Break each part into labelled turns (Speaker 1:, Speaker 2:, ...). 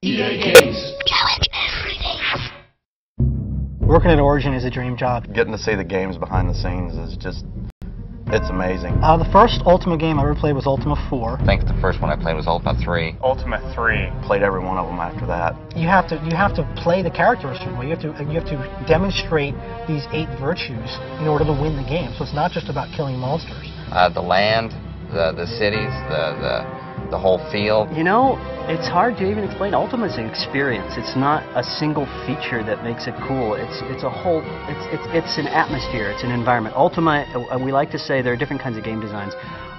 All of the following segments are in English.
Speaker 1: EA Games.
Speaker 2: Challenge everything.
Speaker 3: Working at Origin is a dream job.
Speaker 4: Getting to see the games behind the scenes is just, it's amazing.
Speaker 3: The first Ultima game I ever played was Ultima 4.
Speaker 5: I think the first one I played was Ultima 3.
Speaker 6: Ultima 3.
Speaker 4: Played every one of them after that.
Speaker 3: You have to play the character a certain way. You have to demonstrate these 8 virtues in order to win the game. So it's not just about killing monsters.
Speaker 5: The land, the cities, the whole feel.
Speaker 7: You know, it's hard to even explain. Ultima is an experience. It's not a single feature that makes it cool. It's a whole. It's an atmosphere. It's an environment. Ultima, we like to say there are different kinds of game designs.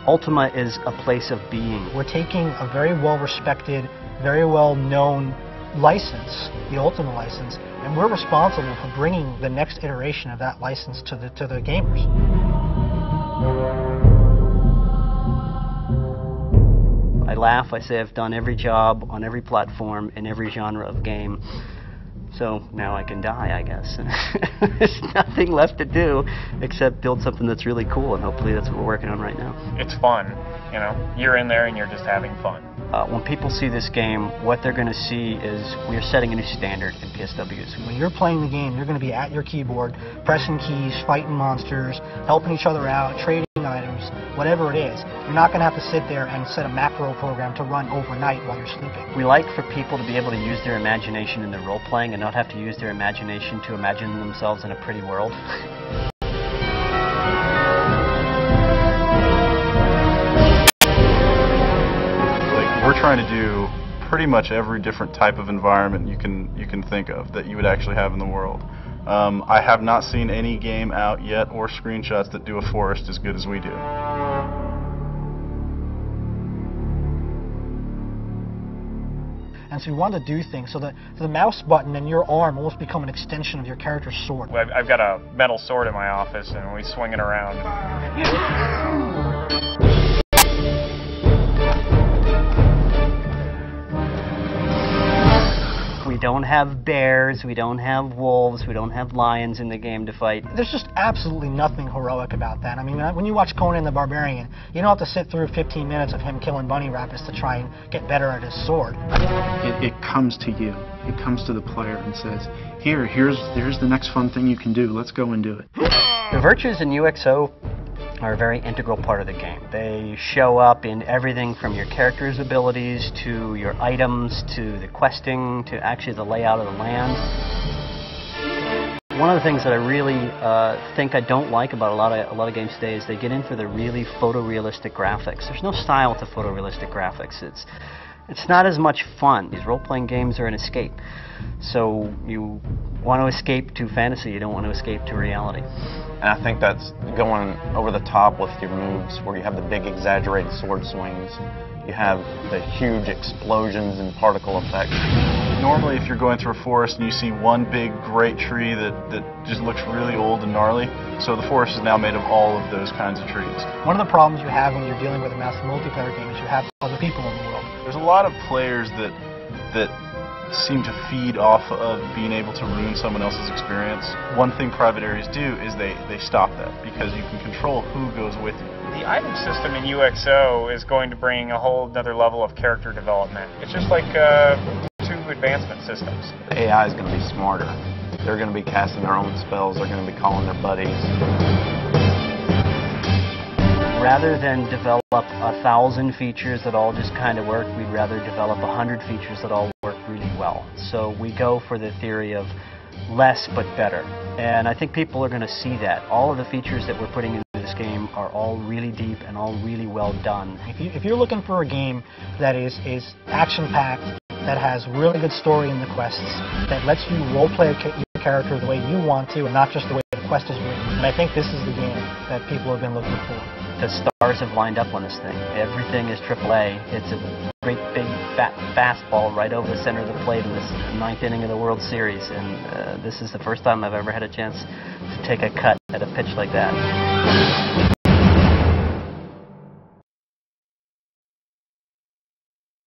Speaker 7: Ultima is a place of being.
Speaker 3: We're taking a very well-respected, very well-known license, the Ultima license, and we're responsible for bringing the next iteration of that license to the gamers.
Speaker 7: I laugh, I say I've done every job on every platform in every genre of game. So now I can die, I guess. There's nothing left to do except build something that's really cool, and hopefully that's what we're working on right now.
Speaker 6: It's fun, you know. You're in there and you're just having fun.
Speaker 7: When people see this game, what they're going to see is we're setting a new standard in PSWs.
Speaker 3: When you're playing the game, you're going to be at your keyboard, pressing keys, fighting monsters, helping each other out, trading items, whatever it is. You're not going to have to sit there and set a macro program to run overnight while you're sleeping.
Speaker 7: We like for people to be able to use their imagination in their role-playing and not have to use their imagination to imagine themselves in a pretty world.
Speaker 8: We're trying to do pretty much every different type of environment you can think of that you would actually have in the world. I have not seen any game out yet or screenshots that do a forest as good as we do.
Speaker 3: And so we wanted to do things so that the mouse button and your arm almost become an extension of your character's sword.
Speaker 6: I've got a metal sword in my office and we swing it around.
Speaker 7: We don't have bears, we don't have wolves, we don't have lions in the game to fight.
Speaker 3: There's just absolutely nothing heroic about that. I mean, when you watch Conan the Barbarian, you don't have to sit through 15 minutes of him killing bunny rabbits to try and get better at his sword.
Speaker 9: It comes to you. It comes to the player and says, here's the next fun thing you can do. Let's go and do it.
Speaker 7: The virtues in UXO are a very integral part of the game. They show up in everything from your character's abilities to your items to the questing to actually the layout of the land. One of the things that I really think I don't like about a lot of games today is they get in for the really photorealistic graphics. There's no style to photorealistic graphics. It's not as much fun. These role-playing games are an escape. So you want to escape to fantasy, you don't want to escape to reality.
Speaker 4: And I think that's going over the top with your moves, where you have the big exaggerated sword swings, you have the huge explosions and particle effects.
Speaker 8: Normally if you're going through a forest and you see one big great tree that just looks really old and gnarly, so the forest is now made of all of those kinds of trees.
Speaker 3: One of the problems you have when you're dealing with a massive multiplayer game is you have other people in the world.
Speaker 8: There's a lot of players that seem to feed off of being able to ruin someone else's experience. One thing private areas do is they stop that, because you can control who goes with you.
Speaker 6: The item system in UXO is going to bring a whole other level of character development. It's just like 2 advancement systems.
Speaker 4: The AI is going to be smarter. They're going to be casting their own spells. They're going to be calling their buddies.
Speaker 7: Rather than develop 1,000 features that all just kind of work, we'd rather develop 100 features that all work really well. So we go for the theory of less but better. And I think people are going to see that. All of the features that we're putting into this game are all really deep and all really well done.
Speaker 3: If you're looking for a game that is action-packed, that has really good story in the quests, that lets you role-play your character the way you want to and not just the way the quest is written, and I think this is the game that people have been looking for.
Speaker 7: The stars have lined up on this thing. Everything is AAA. It's a great big fat fastball right over the center of the plate in this 9th inning of the World Series, and this is the first time I've ever had a chance to take a cut at a pitch like that.